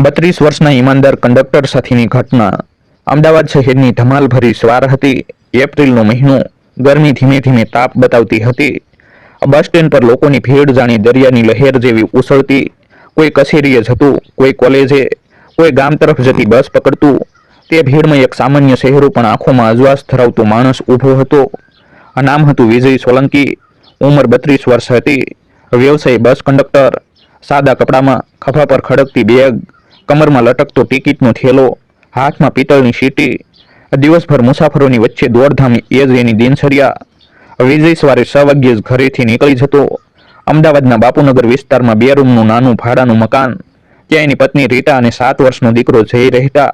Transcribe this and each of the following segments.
32 વર્ષના ઈમાનદાર કંડક્ટર સાથેની ઘટના। અમદાવાદ શહેરની ધમાલભરી સવાર હતી। એપ્રિલનો મહિનો, ગરમી ધીમે ધીમે તાપ બતાવતી હતી। બસ સ્ટેન્ડ પર લોકોની ભીડ જાણી દરિયાની લહેર જેવી ઉછળતી। કોઈ કચેરીએ જતું, કોઈ કોલેજે, કોઈ ગામ તરફ જતી બસ પકડતું। તે ભીડમાં એક સામાન્ય શહેરો પણ આંખોમાં અજવાસ ધરાવતો માણસ ઊભો હતો। આ નામ હતું વિજય સોલંકી। ઉંમર 32 વર્ષ હતી। વ્યવસાય બસ કંડક્ટર। સાદા કપડામાં, ખભા પર ખડકતી બેગ, કમરમાં લટકતો ટિકિટનો થેલો, હાથમાં પિત્તળની સીટી। દિવસભર મુસાફરોની વચ્ચે દોડધામ એ જ એની દિનચર્યા। વિજય સવારે 6 વાગ્યે જ ઘરેથી નીકળી જતો। અમદાવાદના બાપુનગર વિસ્તારમાં 2 રૂમનું નાનું ભાડાનું મકાન। ત્યાં એની પત્ની રીટા અને 7 વર્ષનો દીકરો જય રહેતા।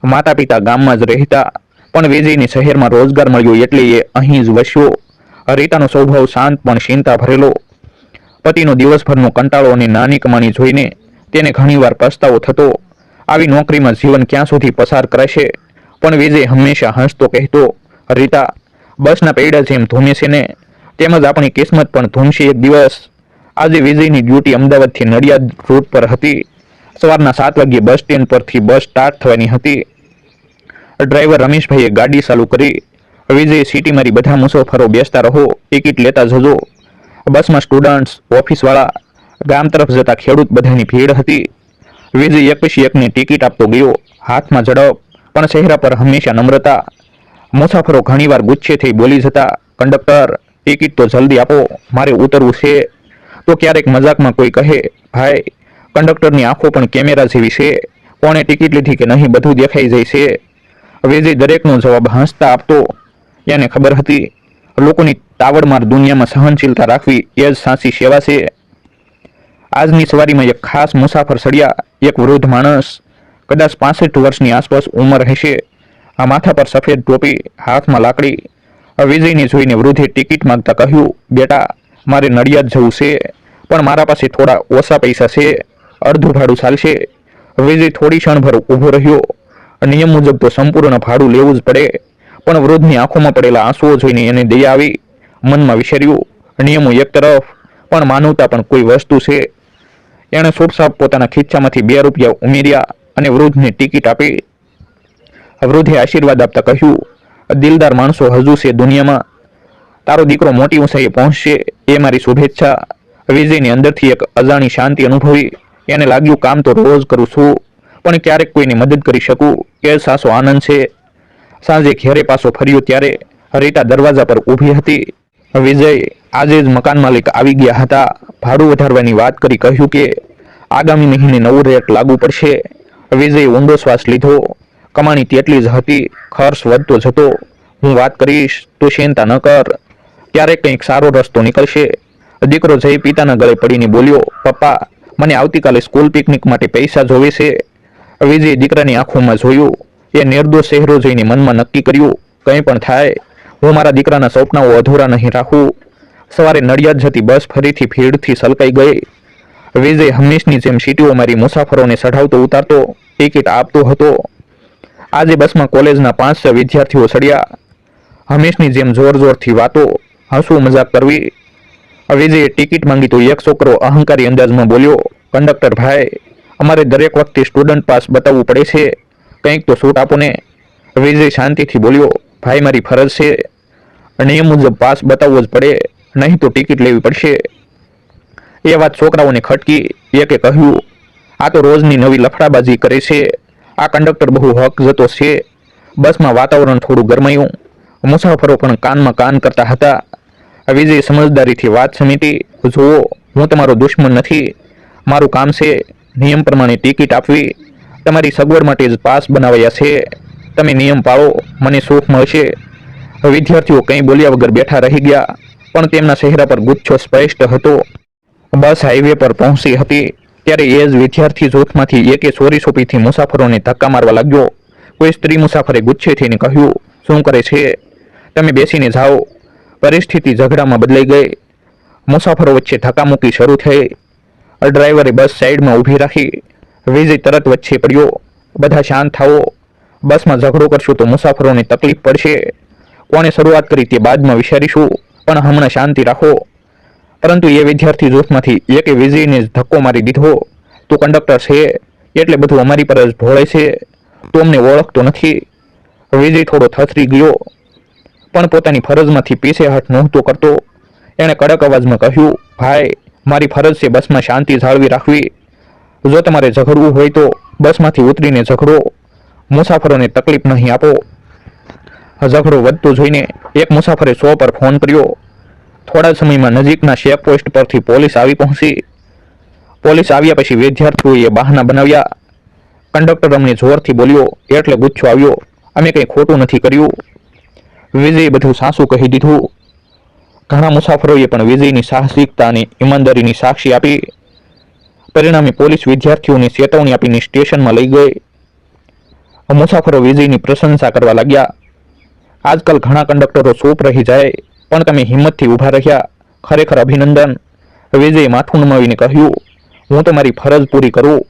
માતા પિતા ગામમાં જ રહેતા, પણ વિજયને શહેરમાં રોજગાર મળ્યો એટલે એ અહીં જ વસ્યો। રીટાનો સ્વભાવ શાંત પણ ચિંતા ભરેલો। પતિનો દિવસભરનો કંટાળો અને નાની કમાણી જોઈને તેને ઘણીવાર પસ્તાવો થતો। આવી નોકરીમાં જીવન ક્યાં સુધી પસાર કરાશે? પણ વિજય હંમેશા હસતો કહેતો, રીટા, બસના પૈડા જેમ ધૂમે છે ને, તેમજ આપણી કિસ્મત પણ ધૂમશે એક દિવસ। આજે વિજયની ડ્યુટી અમદાવાદથી નડિયાદ રૂટ પર હતી। સવારના 7 વાગ્યે બસ સ્ટેન્ડ પરથી બસ સ્ટાર્ટ થવાની હતી। ડ્રાઈવર રમેશભાઈએ ગાડી ચાલુ કરી। વિજયે સીટી મારી, બધા મુસાફરો બેસતા રહો, ટિકિટ લેતા જજો। બસમાં સ્ટુડન્ટ્સ, ઓફિસવાળા, ગામ તરફ જતા ખેડૂત બધાની ભીડ હતી। વિજય એક પછી એકને ટિકિટ આપતો ગયો, હાથમાં ઝડપ, પણ ચહેરા પર હંમેશા નમ્રતા। મુસાફરો ઘણીવાર ગુસ્સે થઈ બોલી જતા, કંડક્ટર, ટિકિટ તો જલ્દી આપો, મારે ઉતરવું છે। તો ક્યારેક મજાકમાં કોઈ કહે, ભાઈ, કંડક્ટરની આંખો પણ કેમેરા જેવી છે, કોણે ટિકિટ લીધી કે નહીં બધું દેખાઈ જાય છે। વિજય દરેકનો જવાબ હસતા આપતો। એને ખબર હતી, લોકોની તાવડમાર દુનિયામાં સહનશીલતા રાખવી એ જ સાચી સેવા છે। આજની સવારીમાં એક ખાસ મુસાફર ચડ્યા। એક વૃદ્ધ માણસ, કદાચ 65 વર્ષની આસપાસ ઉંમર હશે। આ માથા પર સફેદ ટોપી, હાથમાં લાકડી। વિજયને જોઈને વૃદ્ધે ટિકિટ માંગતા કહ્યું, બેટા, મારે નડિયાદ જવું છે, પણ મારા પાસે થોડા ઓછા પૈસા છે, અડધું ભાડું ચાલશે? વિજય થોડી ક્ષણભર ઊભો રહ્યો। નિયમ મુજબ તો સંપૂર્ણ ભાડું લેવું જ પડે, પણ વૃદ્ધની આંખોમાં પડેલા આંસુઓ જોઈને એને દયા આવી। મનમાં વિચાર્યું, નિયમો એક તરફ, પણ માનવતા પણ કોઈ વસ્તુ છે। એણે ચૂપચાપ પોતાના ખિસ્સામાંથી 2 રૂપિયા ઉમેર્યા અને વૃદ્ધને ટિકિટ આપી। વૃદ્ધે આશીર્વાદ આપતા કહ્યું, દિલદાર માણસો હજુ છે દુનિયામાં, તારો દીકરો મોટી ઊંચાઈએ પહોંચશે એ મારી શુભેચ્છા। વિજયની અંદરથી એક અજાણી શાંતિ અનુભવી। એને લાગ્યું, કામ તો રોજ કરું છું, પણ ક્યારેક કોઈની મદદ કરી શકું એ સાચો આનંદ છે। સાંજે ઘેરે પાછો ફર્યો ત્યારે રીટા દરવાજા પર ઊભી હતી। વિજય, આજે જ મકાન માલિક આવી ગયા હતા, ભાડું વધારવાની વાત કરી કહ્યું કે આગામી મહિને નવું રેટ લાગુ પડશે। વિજયે ઊંડો શ્વાસ લીધો। કમાણી તેટલી જ હતી, ખર્ચ વધતો જતો। હું વાત કરીશ, તું ચિંતા ન કર, ક્યારેક કંઈક સારો રસ્તો નીકળશે। દીકરો જય પિતાના ગળે પડીને બોલ્યો, પપ્પા, મને આવતીકાલે સ્કૂલ પિકનિક માટે પૈસા જોવે છે। વિજયે દીકરાની આંખોમાં જોયું। એ નિર્દોષ ચહેરો જોઈને મનમાં નક્કી કર્યું, કંઈ પણ થાય, હું મારા દીકરાના સપનાઓ અધૂરા નહીં રાખું। સવારે નડિયાદ જતી બસ ફરીથી ભીડથી છલકાઈ ગઈ। વિજય હંમેશની જેમ સીટીઓ મારી મુસાફરોને ચઢાવતો ઉતારતો, ટિકિટ આપતો હતો। આજે બસમાં કોલેજના 5-6 વિદ્યાર્થીઓ ચડ્યા। હંમેશની જેમ જોર જોરથી વાતો, હસવું મજાક કરવી। વિજયે ટિકિટ માંગી તો એક છોકરો અહંકારી અંદાજમાં બોલ્યો, કંડક્ટર ભાઈ, અમારે દરેક વખતે સ્ટુડન્ટ પાસ બતાવવું પડે છે, કંઈક તો છૂટ આપો ને। વિજય શાંતિથી બોલ્યો, ભાઈ, મારી ફરજ છે, નિયમ મુજબ પાસ બતાવવો જ પડે, નહીં તો ટિકિટ લેવી પડશે। એ વાત છોકરાઓને ખટકી। એકે કહ્યું, આ તો રોજની નવી લફડાબાજી કરે છે, આ કંડક્ટર બહુ હક જતો છે। બસમાં વાતાવરણ થોડું ગરમાયું, મુસાફરો પણ કાનમાં કાન કરતા હતા। વિજય સમજદારીથી વાત સમેટી, જુઓ, હું તમારો દુશ્મન નથી, મારું કામ છે નિયમ પ્રમાણે ટિકિટ આપવી, તમારી સગવડ માટે જ પાસ બનાવાયા છે, તમે નિયમ પાળો, મને સુખ મળશે। વિદ્યાર્થીઓ કંઈ બોલ્યા વગર બેઠા રહી ગયા, પણ તેમના ચહેરા પર ગુસ્સો સ્પષ્ટ હતો। બસ હાઈવે પર પહોંચી હતી ત્યારે એ જ વિદ્યાર્થી જૂથમાંથી એકે ચોરી છોપીથી મુસાફરોને ધક્કા મારવા લાગ્યો। કોઈ સ્ત્રી મુસાફરે ગુસ્સે થઈને કહ્યું, શું કરે છે, તમે બેસીને જાઓ। પરિસ્થિતિ ઝઘડામાં બદલાઈ ગઈ। મુસાફરો વચ્ચે ધક્કામુક્કી શરૂ થઈ। ડ્રાઈવરે બસ સાઈડમાં ઊભી રાખી। વિજય તરત વચ્ચે પડ્યો, બધા શાંત થાઓ, બસમાં ઝઘડો કરશું તો મુસાફરોને તકલીફ પડશે, કોણે શરૂઆત કરી તે બાદમાં વિચારીશું, પણ હમણાં શાંતિ રાખો। પરંતુ એ વિદ્યાર્થી જૂથમાંથી એકે વિજયને જ ધક્કો મારી દીધો, તું કંડક્ટર છે, એટલે બધું અમારી પર જ ઢોળે છે. તો અમને ઓળખતો નથી. વિજય થોડો થથરી ગયો, પણ પોતાની ફરજમાંથી પીછેહઠ નહોતો કરતો. એણે કડક અવાજમાં કહ્યું, ભાઈ, મારી ફરજ છે બસમાં શાંતિ જાળવી રાખવી. જો તમારે ઝઘડવું હોય તો બસમાંથી ઉતરીને ઝઘડો. મુસાફરોને તકલીફ નહીં આપો. ઝઘડો વધતો જોઈને એક મુસાફરે 100 પર ફોન કર્યો. થોડા સમયમાં નજીકના ચેકપોસ્ટ પરથી પોલીસ આવી પહોંચી. પોલીસ આવ્યા પછી વિદ્યાર્થીઓએ બહાના બનાવ્યા. કંડક્ટર અમને જોરથી બોલ્યો એટલે ગુસ્સો આવ્યો. અમે કંઈ ખોટું નથી કર્યું. વિજયે બધું સાસું કહી દીધું. ઘણા મુસાફરોએ પણ વિજયની સાહસિકતા અને ઈમાનદારીની સાક્ષી આપી. પરિણામે પોલીસ વિદ્યાર્થીઓને ચેતવણી આપીને સ્ટેશનમાં લઈ ગઈ. મુસાફરો વિજયની પ્રશંસા કરવા લાગ્યા. આજકાલ ઘણા કંડક્ટરો ચૂપ રહી જાય, પણ તમે હિંમતથી ઊભા રહ્યા. ખરેખર અભિનંદન. વિજયે માથું નમાવીને કહ્યું, હું તો મારી ફરજ પૂરી કરું.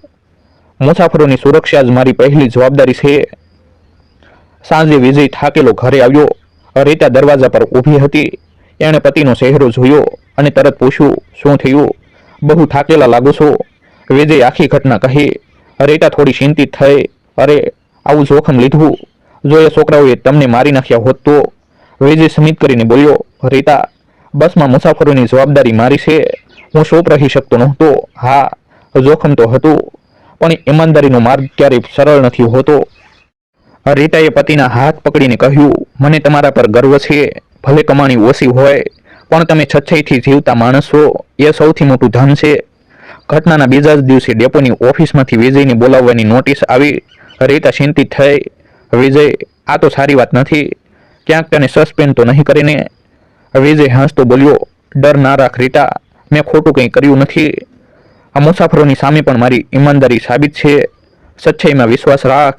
મુસાફરોની સુરક્ષા જ મારી પહેલી જવાબદારી છે. સાંજે વિજય થાકેલો ઘરે આવ્યો. રીતા દરવાજા પર ઊભી હતી. એણે પતિનો ચહેરો જોયો અને તરત પૂછ્યું, શું થયું? બહુ થાકેલા લાગો છો. વિજય આખી ઘટના કહી. રીતા થોડી ચિંતિત થઈ. અરે, આવું જોખમ લીધું. જો એ છોકરાઓએ તમને મારી નાખ્યા હોત તો? વિજય સ્મિત કરીને બોલ્યો, રીતા, બસમાં મુસાફરોની જવાબદારી મારી છે. હું ચૂપ રહી શકતો નહોતો. હા, જોખમ તો હતું, પણ ઈમાનદારીનો માર્ગ ક્યારેય સરળ નથી હોતો. રીતાએ પતિના હાથ પકડીને કહ્યું, મને તમારા પર ગર્વ છે. ભલે કમાણી ઓછી હોય, પણ તમે છચ્છાઈથી જીવતા માણસ છો. એ સૌથી મોટું ધન છે. ઘટનાના બીજા જ દિવસે ડેપોની ઓફિસમાંથી વિજયને બોલાવવાની નોટિસ આવી. રીતા ચિંતિત થઈ. વિજય, આ તો સારી વાત નથી. ક્યાંક તેને સસ્પેન્ડ તો નહીં કરીને? વિજય હસતો બોલ્યો, ડર ના રાખ રીતા, મેં ખોટું કંઈ કર્યું નથી. આ મુસાફરોની સામે પણ મારી ઈમાનદારી સાબિત છે. સચ્ચાઈમાં વિશ્વાસ રાખ.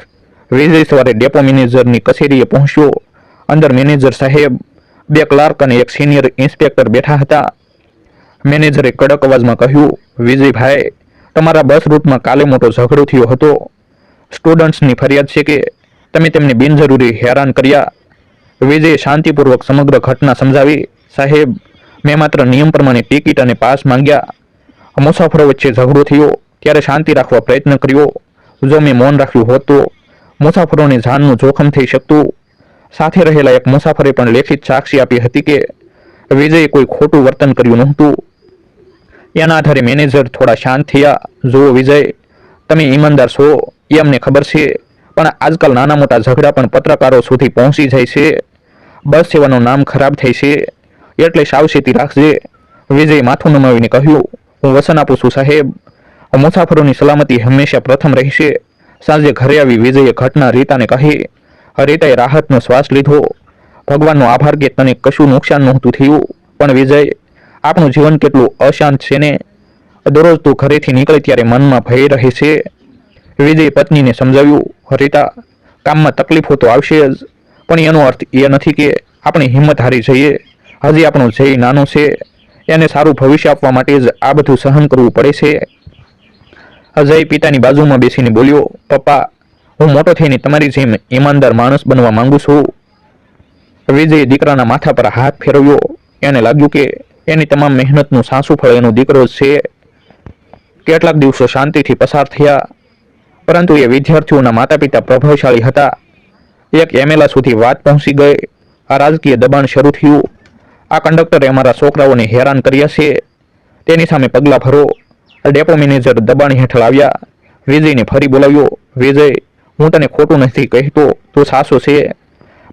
વિજય સવારે ડેપો મેનેજરની કચેરીએ પહોંચ્યો. અંદર મેનેજર સાહેબ, 2 ક્લાર્ક અને એક સિનિયર ઇન્સ્પેક્ટર બેઠા હતા. મેનેજરે કડક અવાજમાં કહ્યું, વિજયભાઈ, તમારા બસ રૂટમાં કાલે મોટો ઝઘડો થયો હતો. સ્ટુડન્ટ્સની ફરિયાદ છે કે તમે તેમને બિનજરૂરી હેરાન કર્યા. વિજયે શાંતિપૂર્વક સમગ્ર ઘટના સમજાવી. સાહેબ, મેં માત્ર નિયમ પ્રમાણે ટિકિટ અને પાસ માંગ્યા. મુસાફરો વચ્ચે ઝઘડો થયો ત્યારે શાંતિ રાખવા પ્રયત્ન કર્યો. જો મેં મૌન રાખ્યું હોત તો મુસાફરોને જાનનું જોખમ થઈ શકતું. સાથે રહેલા એક મુસાફરે પણ લેખિત સાક્ષી આપી હતી કે વિજયે કોઈ ખોટું વર્તન કર્યું નહોતું. એના આધારે મેનેજર થોડા શાંત થયા. જુઓ વિજય, તમે ઈમાનદાર છો એ અમને ખબર છે, પણ આજકાલ નાના મોટા ઝઘડા પણ પત્રકારો સુધી પહોંચી જાય છે. બસ સેવાનું નામ ખરાબ થાય છે, એટલે સાવચેતી રાખજે. વિજયે માથું નમાવીને કહ્યું, હું વચન આપું છું સાહેબ, મુસાફરોની સલામતી હંમેશા પ્રથમ રહેશે. સાંજે ઘરે આવી વિજયે ઘટના રીતાને કહી. રીતાએ રાહતનો શ્વાસ લીધો. ભગવાનનો આભાર કે તને કશું નુકસાન નહોતું થયું. પણ વિજય, આપણું જીવન કેટલું અશાંત છે ને. દરરોજ તું ઘરેથી નીકળે ત્યારે મનમાં ભય રહે છે. વિજયે પત્નીને સમજાવ્યું, રીતા, કામમાં તકલીફો તો આવશે જ, પણ એનો અર્થ એ નથી કે આપણે હિંમત હારી જઈએ. હજી આપણો જય નાનો છે. એને સારું ભવિષ્ય આપવા માટે જ આ બધું સહન કરવું પડે છે. અજય પિતાની બાજુમાં બેસીને બોલ્યો, પપ્પા, હું મોટો થઈને તમારી જેમ ઈમાનદાર માણસ બનવા માંગુ છું. વિજયે દીકરાના માથા પર હાથ ફેરવ્યો. એને લાગ્યું કે એની તમામ મહેનતનું સાસુ ફળ એનો દીકરો જ છે. કેટલાક દિવસો શાંતિથી પસાર થયા, પરંતુ એ વિદ્યાર્થીઓના માતા પિતા પ્રભાવશાળી હતા. એક એમએલએ સુધી વાત પહોંચી ગઈ. આ રાજકીય દબાણ શરૂ થયું. આ કંડક્ટરે અમારા છોકરાઓને હેરાન કર્યા છે, તેની સામે પગલાં ભરો. ડેપો મેનેજર દબાણ હેઠળ આવ્યા. વિજયને ફરી બોલાવ્યો. વિજય, હું તને ખોટું નથી કહેતો, તું સાસો છે,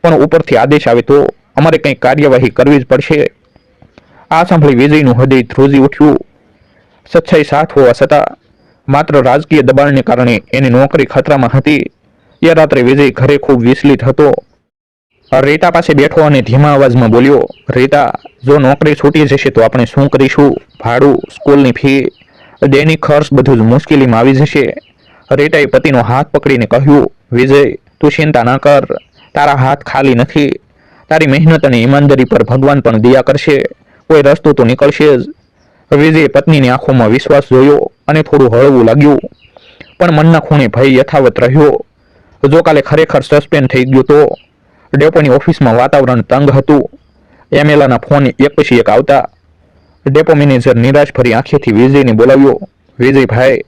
પણ ઉપરથી આદેશ આવે તો અમારે કંઈક કાર્યવાહી કરવી જ પડશે. આ સાંભળી વિજયનું હૃદય ધ્રુજી ઉઠ્યું. સચ્ચાઈ સાથ હોવા છતાં માત્ર રાજકીય દબાણને કારણે એની નોકરી ખતરામાં હતી. એ રાત્રે વિજય ઘરે ખૂબ વિચલિત હતો. રીતા પાસે બેઠો અને ધીમા અવાજમાં બોલ્યો, રીતા, જો નોકરી છૂટી જશે તો આપણે શું કરીશું? ભાડું, સ્કૂલની ફી, દૈનિક ખર્ચ બધું જ મુશ્કેલીમાં આવી જશે. રીતાએ પતિનો હાથ પકડીને કહ્યું, વિજય, તું ચિંતા ના કર. તારા હાથ ખાલી નથી. તારી મહેનત અને ઈમાનદારી પર ભગવાન પણ દયા કરશે. કોઈ રસ્તો તો નીકળશે જ. વિજયે પત્નીની આંખોમાં વિશ્વાસ જોયો અને થોડું હળવું લાગ્યું, પણ મનના ખૂણે ભય યથાવત રહ્યો. જો કાલે ખરેખર સસ્પેન્ડ થઈ ગયું તો? ડેપોની ઓફિસમાં વાતાવરણ તંગ હતું. એમએલએના ફોન એક પછી એક આવતા. ડેપો મેનેજર નિરાશ ભરી આંખેથી વિજયને બોલાવ્યો. વિજયભાઈ,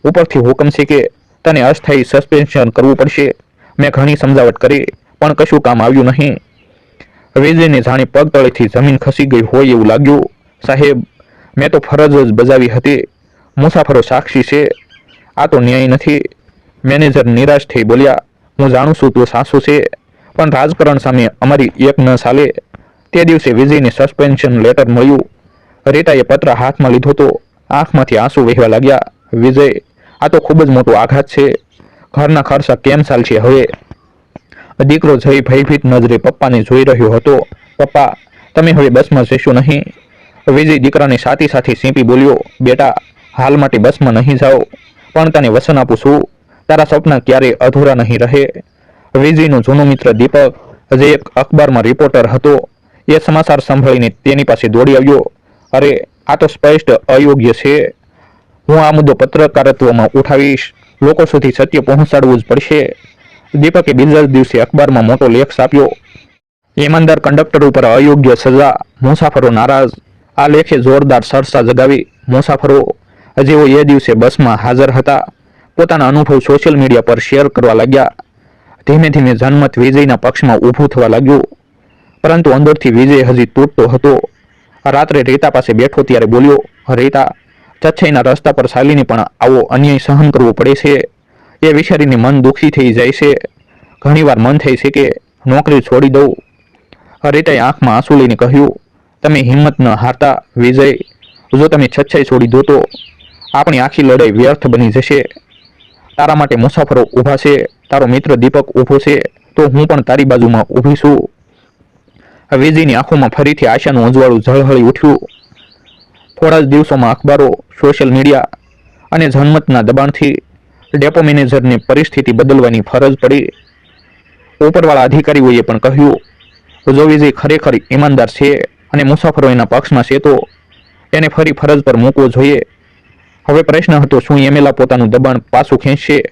ઉપરથી હુકમ છે કે તને અસ્થાયી સસ્પેન્શન કરવું પડશે. મેં ઘણી સમજાવટ કરી પણ કશું કામ આવ્યું નહીં. વિજયને જાણે પગ તળેથી જમીન ખસી ગઈ હોય એવું લાગ્યું. સાહેબ, મેં તો ફરજ જ બજાવી હતી. મુસાફરો સાક્ષી છે. આ તો ન્યાય નથી. મેનેજર નિરાશ થઈ બોલ્યા, હું જાણું છું તું સાસુ છે, પણ રાજકારણ સામે અમારી એક ન ચાલે. તે દિવસે વિજયને સસ્પેન્શન લેટર મળ્યું. રીતાએ પત્ર હાથમાં લીધો તો આંખમાંથી આંસુ વહેવા લાગ્યા. વિજય, આ તો ખૂબ જ મોટો આઘાત છે. ઘરના ખર્ચા કેમ ચાલશે હવે? દીકરો જઈ ભયભીત નજરે પપ્પાને જોઈ રહ્યો હતો. પપ્પા, તમે હવે બસમાં જશો નહીં? વિજય દીકરાને સાથી સાથે સીંપી બોલ્યો, બેટા, હાલ માટે બસમાં નહીં જાઓ, પણ તને વચન આપું છું, તારા સપના ક્યારેય અધૂરા નહીં રહે. વિજયનો જૂનો મિત્ર દીપક, જે એક અખબારમાં રિપોર્ટર હતો, એ સમાચાર સાંભળીને તેની પાસે દોડી આવ્યો. અરે, આ તો સ્પષ્ટ અયોગ્ય છે. હું આ મુદ્દો પત્રકારત્વમાં ઉઠાવીશ. લોકો સુધી સત્ય પહોંચાડવું જ પડશે. દીપકે બીજા જ દિવસે અખબારમાં મોટો લેખ છાપ્યો. ઈમાનદાર કંડક્ટર ઉપર અયોગ્ય સજા, મુસાફરો નારાજ. આ લેખે જોરદાર ચર્ચા જગાવી. મુસાફરો, જેઓ એ દિવસે બસમાં હાજર હતા, પોતાના અનુભવ સોશિયલ મીડિયા પર શેર કરવા લાગ્યા. ધીમે ધીમે જનમત વિજયના પક્ષમાં ઊભું થવા લાગ્યું. પરંતુ અંદરથી વિજય હજી તૂટતો હતો. રાત્રે રીતા પાસે બેઠો ત્યારે બોલ્યો, રીતા, ચચ્છાઈના રસ્તા પર ચાલીને પણ આવો અન્યાય સહન કરવો પડે છે. એ વિચારીને મન દુઃખી થઈ જાય છે. ઘણીવાર મન થાય છે કે નોકરી છોડી દઉં. રીતાએ આંખમાં આંસુ લઈને કહ્યું, તમે હિંમત ન હારતા વિજય. જો તમે છચ્છાઈ છોડી દો તો આપણી આખી લડાઈ વ્યર્થ બની જશે. તારા માટે મુસાફરો ઊભા છે, તારો મિત્ર દીપક ઊભો છે, તો હું પણ તારી બાજુમાં ઊભી છું. વિજયની આંખોમાં ફરીથી આશાનું અજવાળું ઝળહળી ઉઠ્યું. થોડા જ દિવસોમાં અખબારો, સોશિયલ મીડિયા અને જનમતના દબાણથી ડેપો મેનેજરને પરિસ્થિતિ બદલવાની ફરજ પડી. ઉપરવાળા અધિકારીઓએ પણ કહ્યું, જો વિજય ખરેખર ઈમાનદાર છે અને મુસાફરો એના પક્ષમાં છે તો એને ફરી ફરજ પર મૂકવો જોઈએ. હવે પ્રશ્ન હતો, શું એમેલા પોતાનું દબાણ પાછું ખેંચશે?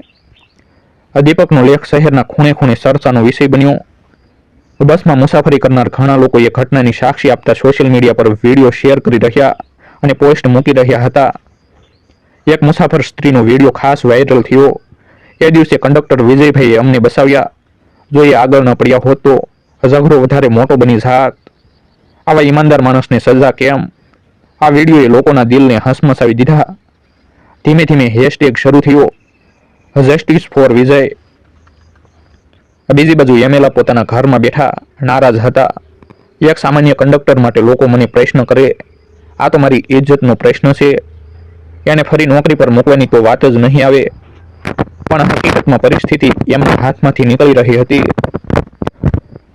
દીપકનો લેખ શહેરના ખૂણે ખૂણે ચર્ચાનો વિષય બન્યો. બસમાં મુસાફરી કરનાર ઘણા લોકોએ ઘટનાની સાક્ષી આપતા સોશિયલ મીડિયા પર વિડીયો શેર કરી રહ્યા અને પોસ્ટ મૂકી રહ્યા હતા. એક મુસાફર સ્ત્રીનો વિડીયો ખાસ વાયરલ થયો. એ દિવસે કંડક્ટર વિજયભાઈએ અમને બસાવ્યા. જો એ આગળ ન પડ્યા હોત તો ઝઘડો વધારે મોટો બની જાત. આવા ઈમાનદાર માણસને સજા કેમ? આ વિડીયોએ લોકોના દિલને હસમસાવી દીધા. ધીમે ધીમે હેશટેગ શરૂ થયો, જસ્ટિસ ફોર વિજય. બીજી બાજુ એમેલા પોતાના ઘરમાં બેઠા નારાજ હતા. એક સામાન્ય કંડક્ટર માટે લોકો મને પ્રશ્ન કરે, આ તો મારી ઇજ્જતનો પ્રશ્ન છે. એને ફરી નોકરી પર મૂકવાની તો વાત જ નહીં આવે. પણ હકીકતમાં પરિસ્થિતિ એમના હાથમાંથી નીકળી રહી હતી.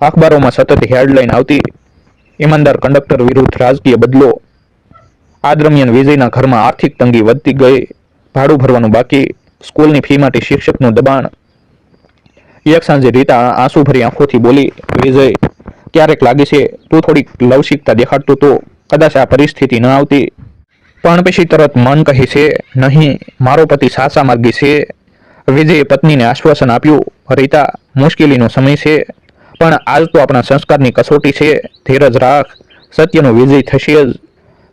અખબારોમાં સતત હેડલાઇન આવતી, ઈમાનદાર કંડક્ટર વિરુદ્ધ રાજકીય બદલો. આ દરમિયાન વિજયના ઘરમાં આર્થિક તંગી વધતી ગઈ. ભાડું ભરવાનું બાકી, સ્કૂલની ફી માટે શિક્ષકનું દબાણ. એક સાંજે રીતા આંસુભરી આંખોથી બોલી, વિજય, ક્યારેક લાગે છે તું થોડીક લવચિકતા દેખાડતો તો કદાચ આ પરિસ્થિતિ ન આવતી. પણ પછી તરત મન કહે છે, નહીં, મારો પતિ સાચા માર્ગે છે. વિજયે પત્નીને આશ્વાસન આપ્યું, રીતા, મુશ્કેલીનો સમય છે, પણ આજ તો આપણા સંસ્કારની કસોટી છે. ધીરજ રાખ, સત્યનો વિજય થશે જ.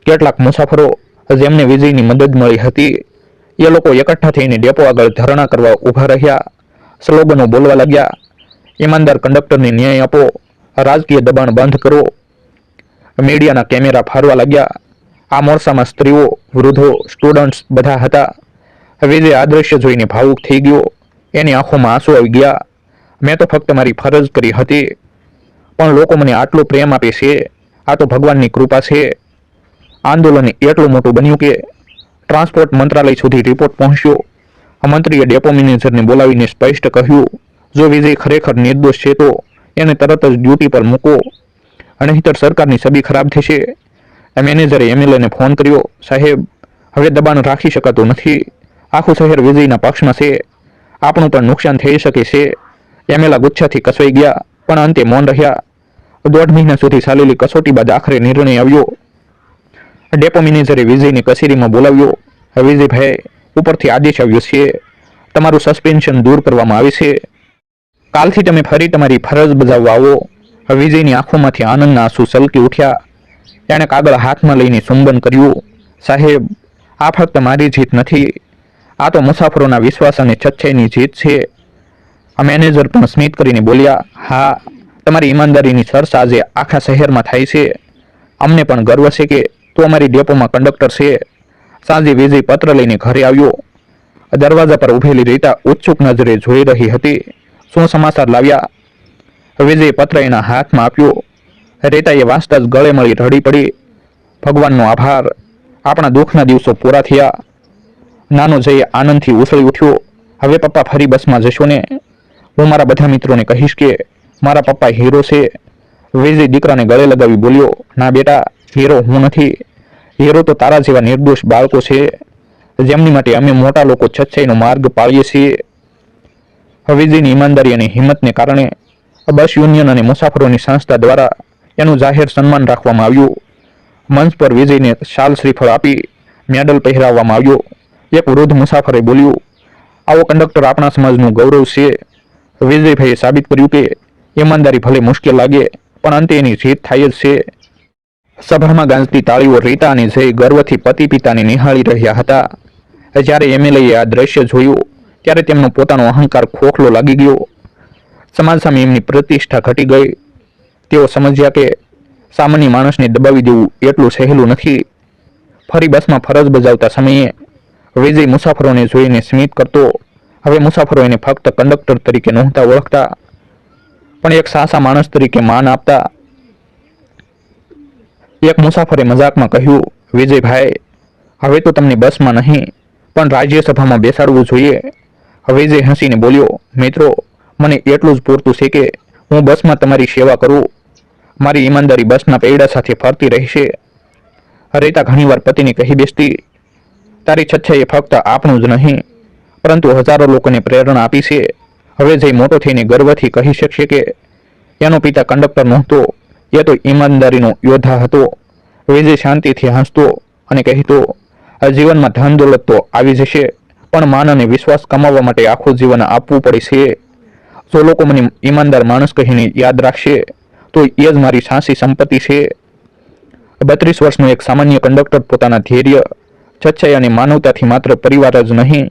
કેટલાક મુસાફરો, જેમને વિજયની મદદ મળી હતી, એ લોકો એકઠા થઈને ડેપો આગળ ધરણા કરવા ઊભા રહ્યા. સ્લોગનો બોલવા લાગ્યા, ઈમાનદાર કંડક્ટરને ન્યાય આપો, રાજકીય દબાણ બંધ કરો. મીડિયાના કેમેરા ફારવા લાગ્યા. આ મોરચામાં સ્ત્રીઓ, વૃદ્ધો, સ્ટુડન્ટ્સ બધા હતા. વિજય આ દ્રશ્ય જોઈને ભાવુક થઈ ગયો. એની આંખોમાં આંસુ આવી ગયા. મેં તો ફક્ત મારી ફરજ કરી હતી, પણ લોકો મને આટલો પ્રેમ આપે છે. આ તો ભગવાનની કૃપા છે. આંદોલન એટલું મોટું બન્યું કે ટ્રાન્સપોર્ટ મંત્રાલય સુધી રિપોર્ટ પહોંચ્યો. મંત્રીએ ડેપો મેનેજરને બોલાવીને સ્પષ્ટ કહ્યું, જો વિજય ખરેખર નિર્દોષ છે તો એને તરત જ ડ્યુટી પર મૂકો, નહીંતર સરકારની છબી ખરાબ થશે. મેનેજરે એમએલએને ફોન કર્યો, સાહેબ, હવે દબાણ રાખી શકાતું નથી. આખું શહેર વિજયના પક્ષમાં છે. આપણું પણ નુકસાન થઈ શકે છે. એમએલએ ગુચ્છાથી કસવાઈ ગયા, પણ અંતે મૌન રહ્યા. 1.5 મહિના સુધી ચાલેલી કસોટી બાદ આખરે નિર્ણય આવ્યો. ડેપો મેનેજરે વિજયને કચેરીમાં બોલાવ્યો. વિજયભાઈ, ઉપરથી આદેશ આવ્યો છે, તમારું સસ્પેન્શન દૂર કરવામાં આવે છે. કાલથી તમે ફરી તમારી ફરજ બજાવવા આવો. વિજયની આંખોમાંથી આનંદના આંસુ છલકી ઉઠ્યા. એણે કાગળ હાથમાં લઈને ચુંબન કર્યું. સાહેબ, આ ફક્ત મારી જીત નથી, આ તો મુસાફરોના વિશ્વાસ અને છચ્છાઈની જીત છે. આ મેનેજર પણ સ્મિત કરીને બોલ્યા, હા, તમારી ઈમાનદારીની ચર્ચા આજે આખા શહેરમાં થાય છે. અમને પણ ગર્વ છે કે તું અમારી ડેપોમાં કંડક્ટર છે. સાંજે વિજય પત્ર લઈને ઘરે આવ્યો. દરવાજા પર ઉભેલી રીતા ઉત્સુક નજરે જોઈ રહી હતી. શું સમાચાર લાવ્યા? વિજયે પત્ર એના હાથમાં આપ્યો. રીતાએ વાંચતા જ ગળે મળી રડી પડી. ભગવાનનો આભાર, આપણા દુઃખના દિવસો પૂરા થયા. નાનો જય આનંદથી ઉછળી ઉઠ્યો. હવે પપ્પા ફરી બસમાં જશો ને? હું મારા બધા મિત્રોને કહીશ કે મારા પપ્પા હીરો છે. વિજય દીકરાને ગળે લગાવી બોલ્યો, ના બેટા, હીરો હું નથી. હીરો તો તારા જેવા નિર્દોષ બાળકો છે, જેમની માટે અમે મોટા લોકો છચ્છાઈનો માર્ગ પાળીએ છીએ. વિજયની ઈમાનદારી અને હિંમતને કારણે બસ યુનિયન અને મુસાફરોની સંસ્થા દ્વારા એનું જાહેર સન્માન રાખવામાં આવ્યું. મંચ પર વિજયને શાલ શ્રીફળ આપી મેડલ પહેરાવવામાં આવ્યો. એક વૃદ્ધ મુસાફરે બોલ્યું, આવો કંડક્ટર આપણા સમાજનું ગૌરવ છે. વિજયભાઈએ સાબિત કર્યું કે ઈમાનદારી ભલે મુશ્કેલ લાગે પણ અંતે એની જીત થાય જ છે. સભામાં ગાજતી તાળીઓ રીતા અને જય ગર્વથી પતિ પિતાને નિહાળી રહ્યા હતા. જ્યારે એમએલએ આ દ્રશ્ય જોયું ત્યારે તેમનો પોતાનો અહંકાર ખોખલો લાગી ગયો. સમાજ સામે એમની પ્રતિષ્ઠા ઘટી ગઈ. તેઓ સમજ્યા કે સામાન્ય માણસને દબાવી દેવું એટલું સહેલું નથી. ફરી બસમાં ફરજ બજાવતા સમયે વિજય મુસાફરોને જોઈને સ્મિત કરતો. હવે મુસાફરો એને ફક્ત કંડક્ટર તરીકે નહોતા ઓળખતા, પણ એક સાચા માણસ તરીકે માન આપતા. એક મુસાફરે મજાકમાં કહ્યું, વિજયભાઈ, હવે તો તમને બસમાં નહીં પણ રાજ્યસભામાં બેસાડવું જોઈએ. વિજય હસીને બોલ્યો, મિત્રો, મને એટલું જ પૂરતું છે કે હું બસમાં તમારી સેવા કરું. મારી ઈમાનદારી બસના પૈડા સાથે ફરતી રહેશે. રીતા ઘણીવાર પતિને કહી બેસતી, તારી છચ્છાઈએ ફક્ત આપણું જ નહીં પરંતુ હજારો લોકોને પ્રેરણા આપી છે. હવે જય મોટો થઈને ગર્વથી કહી શકશે કે એનો પિતા કંડક્ટર નહોતો, એ તો ઈમાનદારીનો યોદ્ધા હતો. વિજય શાંતિથી હસતો અને કહેતો, જીવનમાં ધન દોલત તો આવી જશે, પણ માન અને વિશ્વાસ કમાવવા માટે આખું જીવન આપવું પડે છે. જો લોકો મને ઈમાનદાર માણસ કહીને યાદ રાખશે તો એ જ મારી સાચી સંપત્તિ છે. 32 વર્ષનો એક સામાન્ય કંડક્ટર પોતાના ધૈર્ય, છચ્છાઈ અને માનવતાથી માત્ર પરિવાર જ નહીં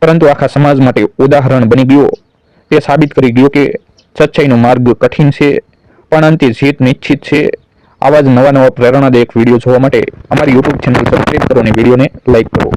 પરંતુ આખા સમાજ માટે ઉદાહરણ બની ગયો. તે સાબિત કરી ગયો કે છચ્છાઈનો માર્ગ કઠિન છે પણ અંતે જીત નિશ્ચિત છે. આવા જ નવા પ્રેરણાદાયક વિડીયો જોવા માટે અમારી YouTube ચેનલ સબસ્ક્રાઇબ કરો અને વિડીયોને લાઇક કરો.